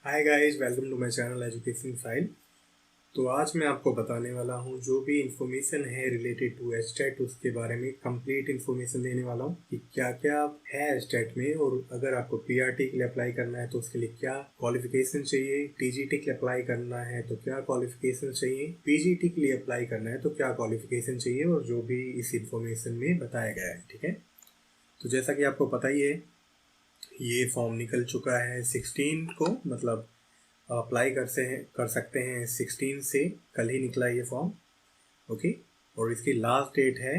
Hi guys, welcome to my channel education file. तो आज मैं आपको बताने वाला हूँ जो भी इंफॉर्मेशन है रिलेटेड टू एस्टेट, उसके बारे में कंप्लीट इंफॉर्मेशन देने वाला हूँ कि क्या क्या है एस्टेट में। और अगर आपको पीआरटी के लिए अप्लाई करना है तो उसके लिए क्या क्वालिफिकेशन चाहिए, टीजीटी के लिए अप्लाई करना है तो क्या क्वालिफिकेशन चाहिए, पीजीटी के लिए अप्लाई करना है तो क्या क्वालिफिकेशन चाहिए, और जो भी इस इंफॉर्मेशन में बताया गया है। ठीक है, तो जैसा कि आपको पता ही है, ये फॉर्म निकल चुका है 16 को, मतलब अप्लाई कर सकते हैं 16 से। कल ही निकला ये फॉर्म। ओके, और इसकी लास्ट डेट है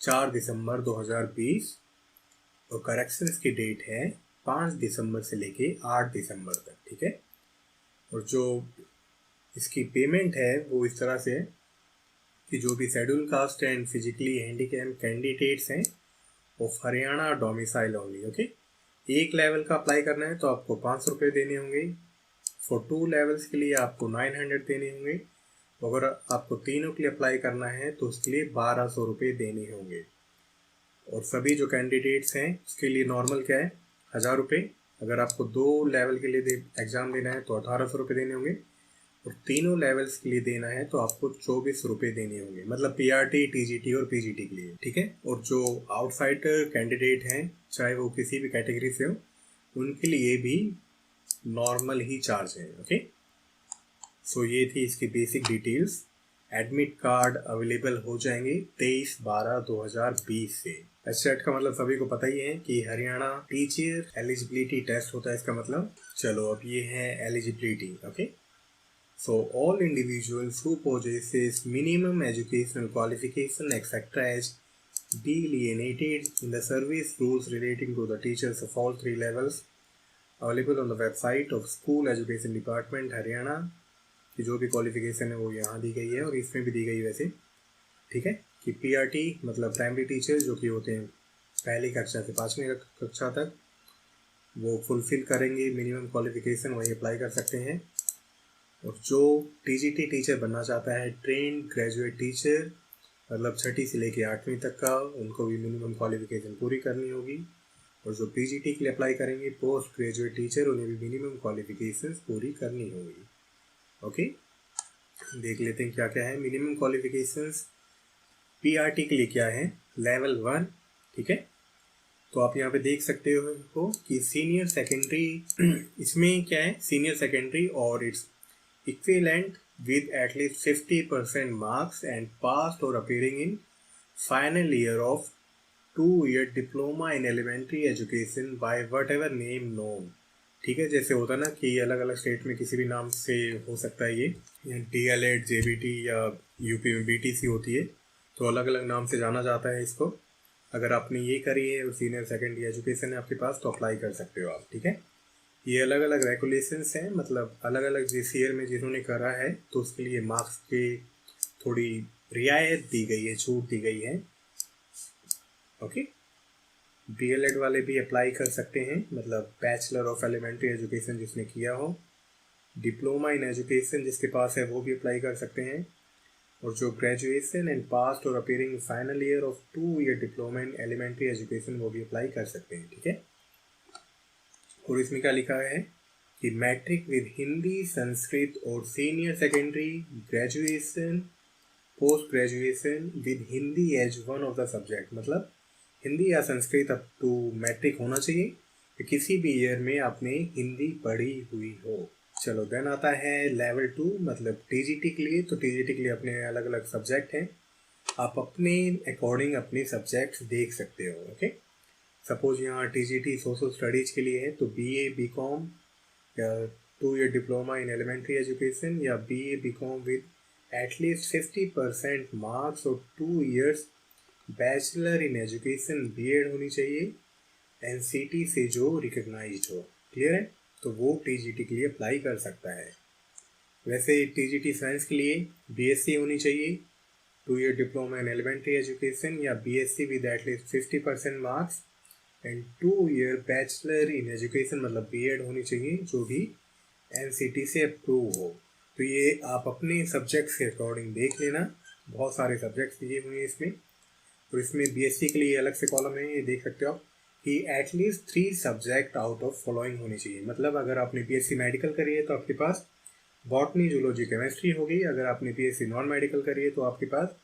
4 दिसंबर 2020 और करेक्शंस की डेट है 5 दिसंबर से लेके 8 दिसंबर तक। ठीक है, और जो इसकी पेमेंट है वो इस तरह से है कि जो भी schedule caste and physically handicap candidates हैं of Haryana domicile only. Okay, एक लेवल का अप्लाई करना है तो आपको 500 रुपये देने होंगे। फॉर 2 लेवल्स के लिए आपको 900 देने होंगे। अगर आपको तीनों के लिए अप्लाई करना है तो उसके लिए 1200 रुपये देने होंगे। और सभी जो कैंडिडेट्स हैं उसके लिए नॉर्मल क्या है, 1000 रुपये। अगर आपको 2 लेवल के लिए एग्ज़ाम देना है तो 1800 रुपये देने होंगे, और तीनों लेवल्स के लिए देना है तो आपको 24 रुपये देने होंगे, मतलब पीआरटी, टीजीटी और पीजीटी के लिए। ठीक है, और जो आउटसाइडर कैंडिडेट हैं, चाहे वो किसी भी कैटेगरी से हो, उनके लिए भी नॉर्मल ही चार्ज है। ओके, सो ये थी इसकी basic details. Admit card available हो जाएंगे 23/12/2020 से। एस्टेट का मतलब सभी को पता ही है कि हरियाणा टीचर एलिजिबिलिटी टेस्ट होता है इसका मतलब। चलो, अब ये है eligibility. Okay, so all individuals who possesses minimum educational qualification etc. as delineated in the service rules relating to the teachers of all 3 levels available on the website of School Education Department Haryana की जो भी qualification है वो यहाँ दी गई है और इसमें भी दी गई है वैसे। ठीक है, कि पीआरटी मतलब प्राइमरी टीचर जो कि होते हैं पहली कक्षा से 5वीं कक्षा तक, वो फुलफिल करेंगे मिनिमम क्वालिफिकेशन, वही अप्लाई कर सकते हैं। और जो टीजीटी टीचर बनना चाहता है, ट्रेंड ग्रेजुएट टीचर, मतलब 6ठी से लेके 8वीं तक का, उनको भी मिनिमम क्वालिफिकेशन पूरी करनी होगी। और जो पीजीटी के लिए अप्लाई करेंगे, पोस्ट ग्रेजुएट टीचर, उन्हें भी मिनिमम क्वालिफिकेशन पूरी करनी होगी। ओके, देख लेते हैं क्या क्या है मिनिमम क्वालिफिकेशंस। पीआरटी के लिए क्या है, लेवल 1। ठीक है, तो आप यहाँ पे देख सकते हो कि सीनियर सेकेंडरी इसमें क्या है, सीनियर सेकेंडरी और it's equivalent with at least 50% marks and passed or appearing in final year of 2-year diploma in elementary education by whatever name known। ठीक है, जैसे होता है ना कि अलग अलग स्टेट में किसी भी नाम से हो सकता है ये डीएलएड, जेबीटी, या यूपी में बीटीसी होती है, तो अलग अलग नाम से जाना जाता है इसको। अगर आपने ये करी है और सीनियर सेकेंडरी एजुकेशन है आपके पास तो अप्लाई कर सकते हो आप। ठीक है, ये अलग अलग रेगुलेशंस हैं, मतलब अलग अलग जिस ईयर में जिन्होंने करा है तो उसके लिए मार्क्स की थोड़ी रियायत दी गई है, छूट दी गई है। ओके, डीएलएड वाले भी अप्लाई कर सकते हैं, मतलब बैचलर ऑफ एलिमेंट्री एजुकेशन जिसने किया हो। डिप्लोमा इन एजुकेशन जिसके पास है वो भी अप्लाई कर सकते हैं। और जो ग्रेजुएशन एंड पास्ट और appearing final year of 2-year diploma in elementary education वो भी अप्लाई कर सकते हैं। ठीक है, और इसमें क्या लिखा है कि मैट्रिक विद हिंदी, संस्कृत और senior secondary graduation, post graduation with Hindi as one of the subject, मतलब हिंदी या संस्कृत अप टू मैट्रिक होना चाहिए कि किसी भी ईयर में आपने हिंदी पढ़ी हुई हो। चलो, देन आता है लेवल 2, मतलब टीजीटी के लिए। तो टीजीटी के लिए अपने अलग अलग सब्जेक्ट हैं, आप अपने अकॉर्डिंग अपने सब्जेक्ट्स देख सकते हो। ओके, सपोज यहाँ टीजीटी सोशल स्टडीज़ के लिए है तो बीए बीकॉम या 2-year diploma in elementary education, या BA BCom with at least 50% marks और 2 years bachelor in education BEd होनी चाहिए एनसीटी से जो रिकग्नाइज्ड हो। क्लियर है, तो वो टीजीटी के लिए अप्लाई कर सकता है। वैसे टीजीटी साइंस के लिए बीएससी होनी चाहिए, 2-year diploma in elementary education, या BSc with at least 50% marks and 2-year bachelor in education, मतलब बीएड होनी चाहिए जो भी एनसीटी से अप्रूव हो। तो ये आप अपने सब्जेक्ट्स के अकॉर्डिंग देख लेना, बहुत सारे सब्जेक्ट्स दिए हुए हैं इसमें। और इसमें बीएससी के लिए अलग से कॉलम है, ये देख सकते हो आप कि at least 3 subject out of following होनी चाहिए। मतलब अगर आपने बीएससी मेडिकल करी है तो आपके पास बॉटनी, जूलॉजी, केमिस्ट्री होगी। अगर आपने बीएससी नॉन मेडिकल करी है तो आपके पास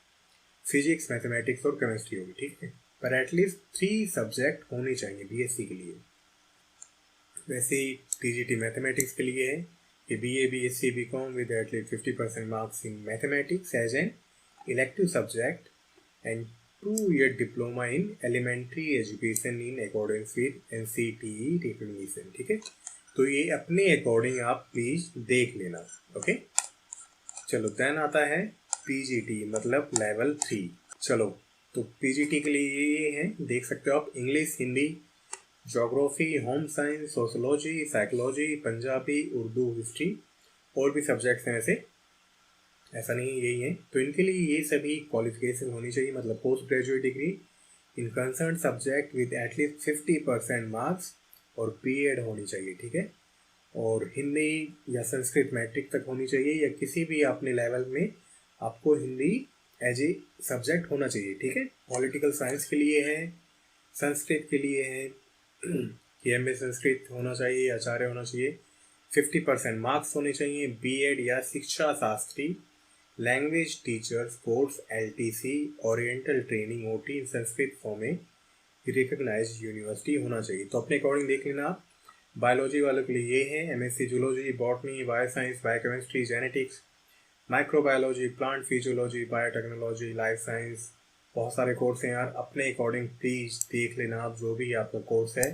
फिजिक्स, मैथमेटिक्स और केमिस्ट्री होगी, ठीक है। पर एटलीस्ट 3 सब्जेक्ट होने चाहिए बीएससी के लिए। वैसे ही पीजीटी मैथमेटिक्स के लिए है कि BA, BSc, BCom with at least 50% marks in mathematics as an elective subject and 2-year diploma in elementary education in accordance with NCTE recognition, ठीक है। तो ये अपने अकॉर्डिंग आप प्लीज देख लेना, ओके। चलो देन आता है पीजीटी मतलब लेवल 3। चलो तो पीजीटी के लिए ये है, देख सकते हो आप, English, Hindi, geography, home science, sociology, psychology, Punjabi, Urdu, history और भी सब्जेक्ट्स हैं वैसे, ऐसा नहीं यही है। तो इनके लिए ये सभी क्वालिफिकेशन होनी चाहिए, मतलब post graduate degree in concern subject with at least 50% marks और बीएड होनी चाहिए, ठीक है। और हिंदी या संस्कृत मैट्रिक तक होनी चाहिए, या किसी भी अपने लेवल में आपको हिंदी एज ए सब्जेक्ट होना चाहिए, ठीक है। पॉलिटिकल साइंस के लिए है, संस्कृत के लिए है कि एमए संस्कृत होना चाहिए, आचार्य होना चाहिए, 50% मार्क्स होने चाहिए, बीएड या शिक्षा Shastri, language teachers course LTC, oriental training OT Sanskrit form में रिकग्नाइज यूनिवर्सिटी होना चाहिए। तो अपने अकॉर्डिंग देख लेना आप। बायोलॉजी वालों के लिए ये है MSc zoology, botany, bioscience, biochemistry, genetics, microbiology, plant physiology, biotechnology, life science, बहुत सारे कोर्स हैं यार। अपने अकॉर्डिंग प्लीज देख लेना आप, जो भी आपका कोर्स है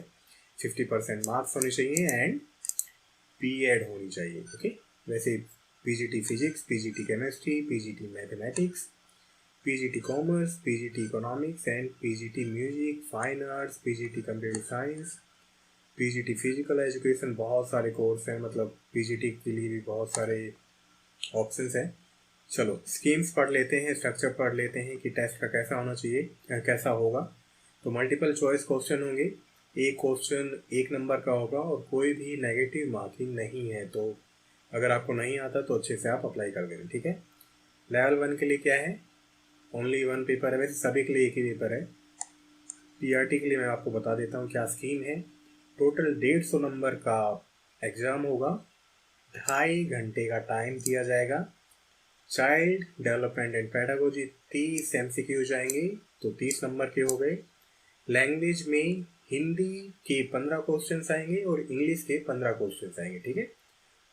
50% मार्क्स होने चाहिए एंड बीएड होनी चाहिए, ओके। वैसे PGT physics, PGT chemistry, PGT mathematics, PGT commerce, PGT economics and PGT music, fine arts, PGT computer science, PGT physical education, बहुत सारे कोर्स हैं, मतलब पीजीटी के लिए भी बहुत सारे ऑप्शंस हैं। चलो स्कीम्स पढ़ लेते हैं, स्ट्रक्चर पढ़ लेते हैं कि टेस्ट का कैसा होना चाहिए, कैसा होगा। तो मल्टीपल चॉइस क्वेश्चन होंगे, एक क्वेश्चन 1 नंबर का होगा और कोई भी नेगेटिव मार्किंग नहीं है। तो अगर आपको नहीं आता तो अच्छे से आप अप्लाई कर देना, ठीक है। लेवल 1 के लिए क्या है, ओनली 1 पेपर है, वैसे सभी के लिए एक ही पेपर है। पीआरटी के लिए मैं आपको बता देता हूँ क्या स्कीम है। टोटल 150 नंबर का एग्ज़ाम होगा, 2.5 घंटे का टाइम दिया जाएगा। Child development and pedagogy 30 MCQ जाएंगे, तो 30 नंबर के हो गए। लैंग्वेज में हिंदी के 15 क्वेश्चंस आएंगे और इंग्लिश के 15 क्वेश्चंस आएंगे, ठीक है।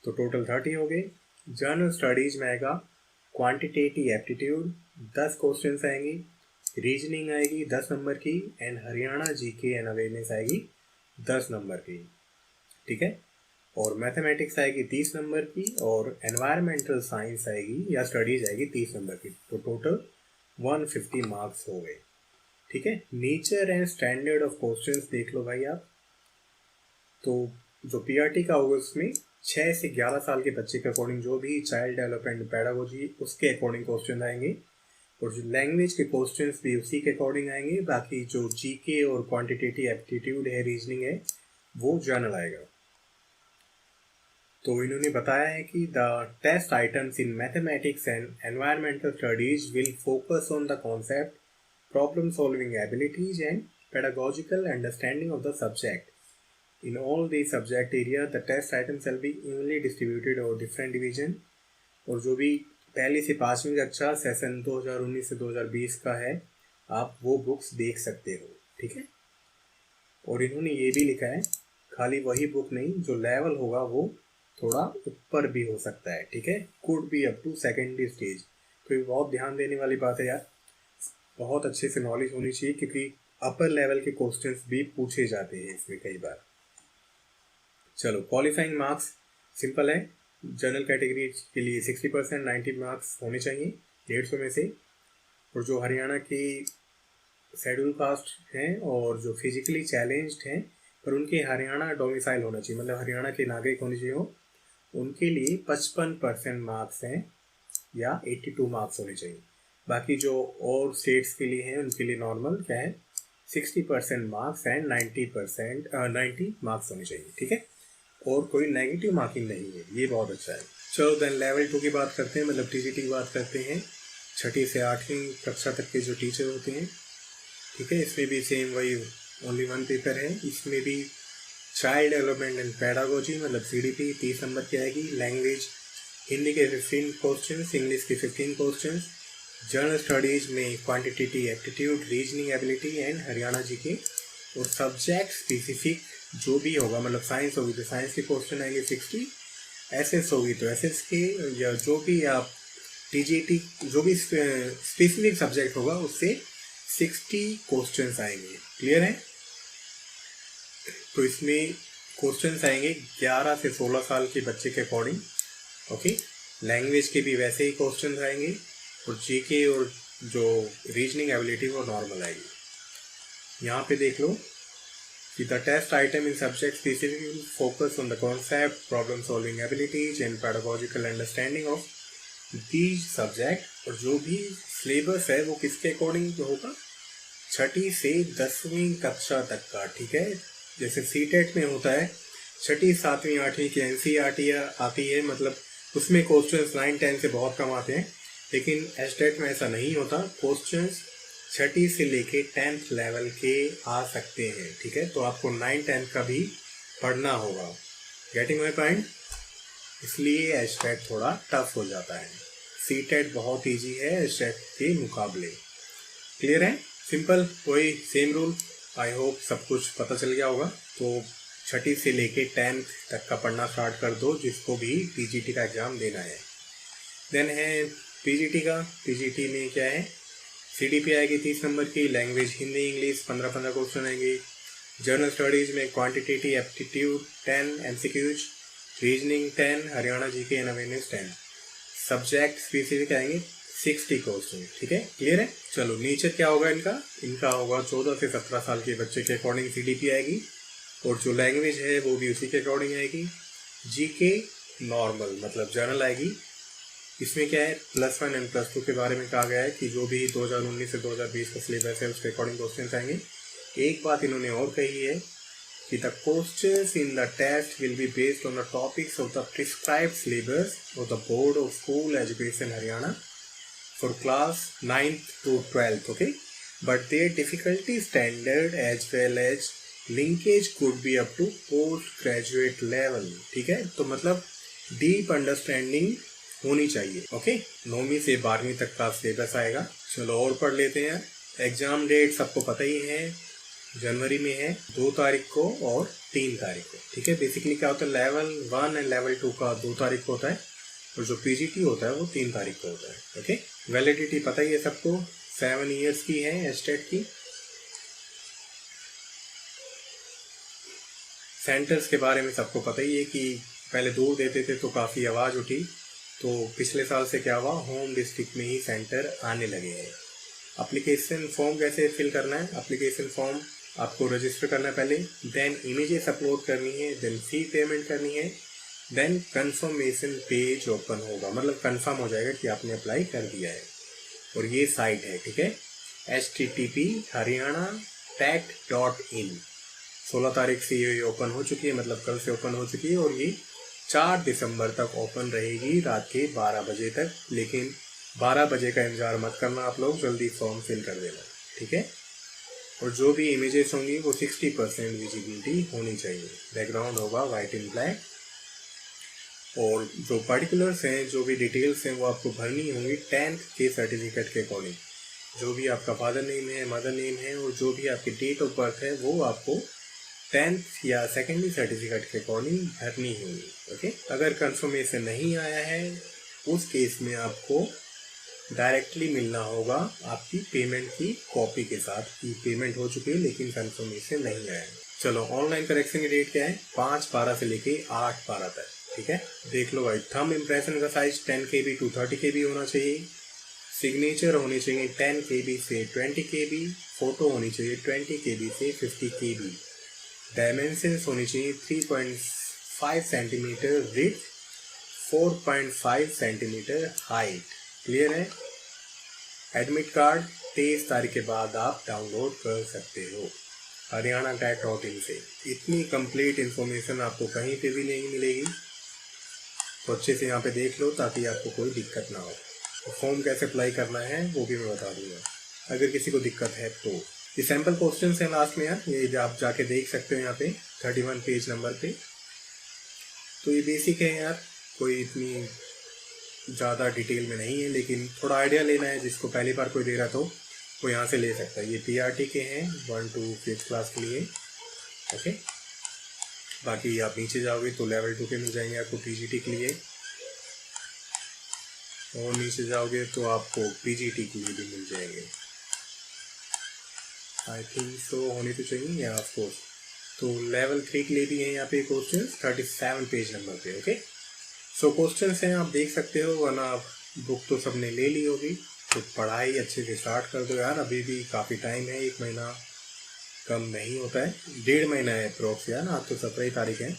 तो टोटल 30 हो गए। जनरल स्टडीज में आएगा क्वांटिटेटिव एप्टीट्यूड 10 क्वेश्चंस आएंगे, रीजनिंग आएगी 10 नंबर की and Haryana GK and awareness आएगी 10 नंबर की, ठीक है। और मैथमेटिक्स आएगी 30 नंबर की और एनवायरमेंटल साइंस आएगी या स्टडीज आएगी 30 नंबर की। तो टोटल 150 मार्क्स हो गए, ठीक है। Nature and standard of questions देख लो भाई आप। तो जो पीआरटी का होगा उसमें 6 से 11 साल के बच्चे के अकॉर्डिंग जो भी चाइल्ड डेवलपमेंट पेडागोजी उसके अकॉर्डिंग क्वेश्चन आएंगे, और जो लैंग्वेज के क्वेश्चंस भी उसी के अकॉर्डिंग आएंगे। बाकी जो जीके और क्वांटिटेटिव एप्टीट्यूड है, रीजनिंग है, वो जनरल आएगा। तो इन्होंने बताया है कि the test items in mathematics and environmental studies will focus on the concept, problem solving abilities and pedagogical understanding of the subject. In all the subject area, the test items shall be evenly distributed over different division. और जो भी पहली से 5वीं कक्षा session 2019 से 2020 का है, आप वो बुक्स देख सकते हो, ठीक है। और इन्होंने ये भी लिखा है खाली वही बुक नहीं, जो लेवल होगा वो थोड़ा ऊपर भी हो सकता है, ठीक है। Could be up to secondary stage. तो ये बहुत ध्यान देने वाली बात है यार, बहुत अच्छे से नॉलेज होनी चाहिए, क्योंकि अपर लेवल के क्वेश्चंस भी पूछे जाते हैं इसमें कई बार। चलो क्वालिफाइंग मार्क्स सिंपल है, जनरल कैटेगरी के लिए 60%, 90 मार्क्स होने चाहिए 150 में से। और जो हरियाणा की शेड्यूल कास्ट हैं और जो फिजिकली चैलेंज्ड हैं पर उनके हरियाणा डोमिसाइल होना चाहिए, मतलब हरियाणा के नागरिक होने चाहिए हो, उनके लिए 55% मार्क्स हैं या 82 मार्क्स होने चाहिए। बाकी जो और स्टेट्स के लिए हैं उनके लिए नॉर्मल क्या है, 60% मार्क्स एंड 90 मार्क्स होने चाहिए, ठीक है। और कोई नेगेटिव मार्किंग नहीं है, ये बहुत अच्छा है। चलो देन लेवल 2 की बात करते हैं, मतलब टीजीटी की बात करते हैं। 6ठी से 8वीं कक्षा तक के जो टीचर होते हैं, ठीक है, इसमें भी सेम वही ओनली वन पेपर है। इसमें भी चाइल्ड डेवलपमेंट एंड पेडागोजी मतलब CDP 30 नंबर की आएगी। लैंग्वेज हिंदी के 15 क्वेश्चन, इंग्लिश के 15 क्वेश्चन, जनरल स्टडीज में quantitative aptitude, reasoning ability and Haryana GK. और सब्जेक्ट स्पेसिफिक जो भी होगा, मतलब साइंस होगी तो साइंस के क्वेश्चन आएंगे 60, SS होगी तो SS के, या जो भी आप TGT जो भी स्पेसिफिक सब्जेक्ट होगा उससे 60 क्वेश्चंस आएंगे। क्लियर है? तो इसमें क्वेश्चंस आएंगे 11 से 16 साल के बच्चे के अकॉर्डिंग। ओके, लैंग्वेज के भी वैसे ही क्वेश्चंस आएंगे, और जीके और जो रीजनिंग एबिलिटी वो नॉर्मल आएगी। यहाँ पे देख लो कि the test item in subject specific focus on the concept, problem solving abilities and pedagogical understanding of these subject. और जो भी सिलेबस है वो किसके अकॉर्डिंग होगा? 6ठी से 10वीं कक्षा तक का। ठीक है, जैसे CTET में होता है 6ठी 7वीं 8वीं की NCERT आती है, मतलब उसमें क्वेश्चंस 9 10 से बहुत कम आते हैं। लेकिन STET में ऐसा नहीं होता, क्वेश्चंस 6ठी से लेके 10th लेवल के आ सकते हैं। ठीक है, तो आपको 9 10 का भी पढ़ना होगा। Getting my point? इसलिए STET थोड़ा टफ हो जाता है। CTET बहुत ईजी है STET के मुकाबले। क्लियर है? सिंपल, वही सेम रूल। आई होप सब कुछ पता चल गया होगा। तो 6ठी से लेके 10th तक का पढ़ना स्टार्ट कर दो, जिसको भी TGT का एग्ज़ाम देना है। देन है PGT का। PGT में क्या है? CDP आएगी 30 नंबर की, लैंग्वेज हिंदी इंग्लिश 15 क्वेश्चन आएंगे, जनरल स्टडीज़ में quantitative aptitude 10 MCQs, reasoning 10, Haryana GK and awareness 10, subject specific आएंगे 60 क्वेश्चन। ठीक है, क्लियर है? चलो नीचे क्या होगा इनका होगा 14 से 17 साल के बच्चे के अकॉर्डिंग CDP आएगी, और जो लैंग्वेज है वो भी उसी के अकॉर्डिंग आएगी। जीके नॉर्मल मतलब जनरल आएगी। इसमें क्या है, +1 एंड +2 के बारे में कहा गया है कि जो भी 2019 से 2020 का सिलेबस है उसके अकॉर्डिंग क्वेश्चन आएंगे। एक बात इन्होंने और कही है कि the questions in the test will be based on the topics of the prescribed syllabus of the board of school education Haryana for class 9th to 12th, okay? But their difficulty standard as well as linkage could be up to post graduate level. ठीक है, तो मतलब deep understanding होनी चाहिए। Okay, 9वीं से 12वीं तक का सिलेबस आएगा। चलो और पढ़ लेते हैं। एग्जाम डेट सबको पता ही है, जनवरी में है 2 तारीख को और 3 तारीख को। ठीक है, बेसिकली क्या होता है, लेवल 1 एंड लेवल 2 का 2 तारीख को होता है, और जो PGT होता है वो 3 तारीख को होता है। ओके, वैलिडिटी पता ही है सबको, 7 ईयर्स की है STET की। सेंटर्स के बारे में सबको पता ही है कि पहले दूर देते थे तो काफ़ी आवाज़ उठी, तो पिछले साल से क्या हुआ, होम डिस्ट्रिक्ट में ही सेंटर आने लगे हैं। एप्लीकेशन फॉर्म कैसे फिल करना है? एप्लीकेशन फॉर्म आपको रजिस्टर करना है पहले, देन इमेजेस अपलोड करनी है, देन फी पेमेंट करनी है, देन कंफर्मेशन पेज ओपन होगा, मतलब कंफर्म हो जाएगा कि आपने अप्लाई कर दिया है। और ये साइट है, ठीक है, http://haryana.tech.in। 16 तारीख से ये ओपन हो चुकी है, मतलब कल से ओपन हो चुकी है, और ये 4 दिसंबर तक ओपन रहेगी रात के 12 बजे तक। लेकिन 12 बजे का इंतजार मत करना, आप लोग जल्दी फॉर्म फिल कर देना, ठीक है। और जो भी इमेजेस होंगी वो 60% विजिबिलिटी होनी चाहिए। बैकग्राउंड होगा वाइट एंड ब्लैक, और जो पर्टिकुलर्स हैं, जो भी डिटेल्स हैं वो आपको भरनी होंगी 10th के सर्टिफिकेट के अकॉर्डिंग। जो भी आपका फादर नेम है, मदर नेम है, और जो भी आपकी डेट ऑफ बर्थ है वो आपको 10th या सेकेंडरी सर्टिफिकेट के अकॉर्डिंग भरनी होगी। ओके, अगर कंफर्मेशन नहीं आया है उस केस में आपको डायरेक्टली मिलना होगा आपकी पेमेंट की कॉपी के साथ कि पेमेंट हो चुकी है लेकिन कंफर्मेशन नहीं आया है। चलो, ऑनलाइन करेक्शन की डेट क्या है? 5/12 से लेके 8/12 तक, ठीक है। देख लो भाई, थंब इम्प्रेशन का साइज 10 KB to 30 KB होना चाहिए, सिग्नेचर होनी चाहिए 10 KB से 20 KB, फोटो होनी चाहिए 20 KB से 50 KB, डायमेंशंस होनी चाहिए 3.5 centimetre width, 4.5 centimetre height. Clear है? एडमिट कार्ड 23 तारीख के बाद आप डाउनलोड कर सकते हो haryana.tech.in से। इतनी कंप्लीट इन्फॉर्मेशन आपको कहीं पे भी नहीं मिलेगी, तो अच्छे से यहाँ पे देख लो ताकि आपको कोई दिक्कत ना हो। तो फॉर्म कैसे अप्लाई करना है वो भी मैं बता दूंगा अगर किसी को दिक्कत है तो। ये सैम्पल क्वेश्चन हैं लास्ट में यार, ये आप जाके देख सकते हो यहाँ पे 31 पेज नंबर पे। तो ये बेसिक है यार, कोई इतनी ज़्यादा डिटेल में नहीं है, लेकिन थोड़ा आइडिया लेना है। जिसको पहली बार कोई दे रहा तो वो यहाँ से ले सकता है। ये PRT के हैं 1 to 5th क्लास के लिए। ओके, बाकी आप नीचे जाओगे तो लेवल 2 के मिल जाएंगे आपको TGT के लिए, और नीचे जाओगे तो आपको PGT के लिए भी मिल जाएंगे। आई थिंक सो होने तो चाहिए या ऑफकोर्स। तो लेवल 3 के लिए भी है यहाँ पे क्वेश्चन 37 पेज नंबर पे। ओके, सो क्वेश्चन हैं आप देख सकते हो, वरना आप बुक तो सबने ले ली होगी, तो पढ़ाई अच्छे से स्टार्ट कर दो यार। अभी भी काफ़ी टाइम है, 1 महीना कम नहीं होता है, 1.5 महीना है अप्रोक्स यार। आज तो 17 तारीख है।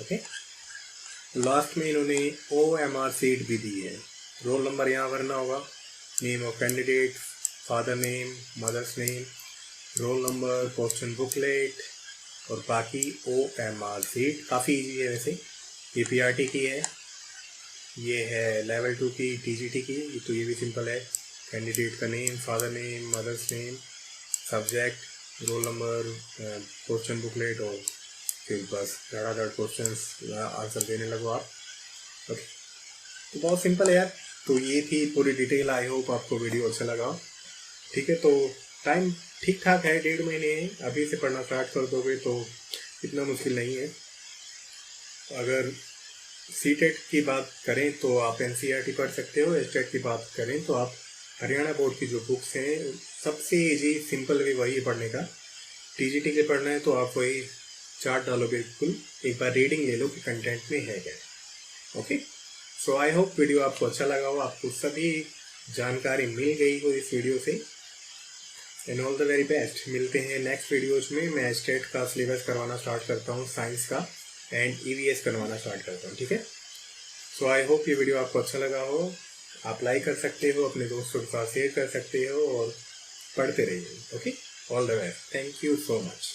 ओके, लास्ट में इन्होंने OMR सीट भी दी है। रोल नंबर यहाँ भरना होगा, name of candidate, father name, mother's name, roll number, question booklet और बाकी OMR सीट। काफ़ी इजी है वैसे। ये PRT की है, ये है लेवल 2 की TGT की। तो ये भी सिंपल है, कैंडिडेट का name, father name, mother's name, subject, roll number, question booklet, और फिर बस धड़ाधड़ क्वेश्चन आंसर देने लगो आप। ओके, तो बहुत सिंपल है यार। तो ये थी पूरी डिटेल। आई होप आपको वीडियो अच्छा लगा। ठीक है, तो टाइम ठीक ठाक है, 1.5 महीने है। अभी से पढ़ना स्टार्ट कर दोगे तो इतना मुश्किल नहीं है। अगर CTET की बात करें तो आप NCERT पढ़ सकते हो। STET की बात करें तो आप हरियाणा बोर्ड की जो बुक्स हैं, सबसे ईजी सिंपल वे वही पढ़ने का। TGT के पढ़ना है तो आप वही चार्ट डालो, बिल्कुल एक बार रीडिंग ले लो कि कंटेंट में है क्या। Okay, so I hope video आपको अच्छा लगा हो, आपको सभी जानकारी मिल गई हो इस वीडियो से। And all the very best. मिलते हैं नेक्स्ट वीडियोज में। मैं स्टेट का सिलेबस करवाना स्टार्ट करता हूँ, साइंस का, एंड EVS करवाना स्टार्ट करता हूँ। ठीक है, सो आई होप ये वीडियो आपको अच्छा लगा हो। आप लाइक कर सकते हो, अपने दोस्तों के साथ शेयर कर सकते हो, और पढ़ते रहिए। Okay, all the best. Thank you so much.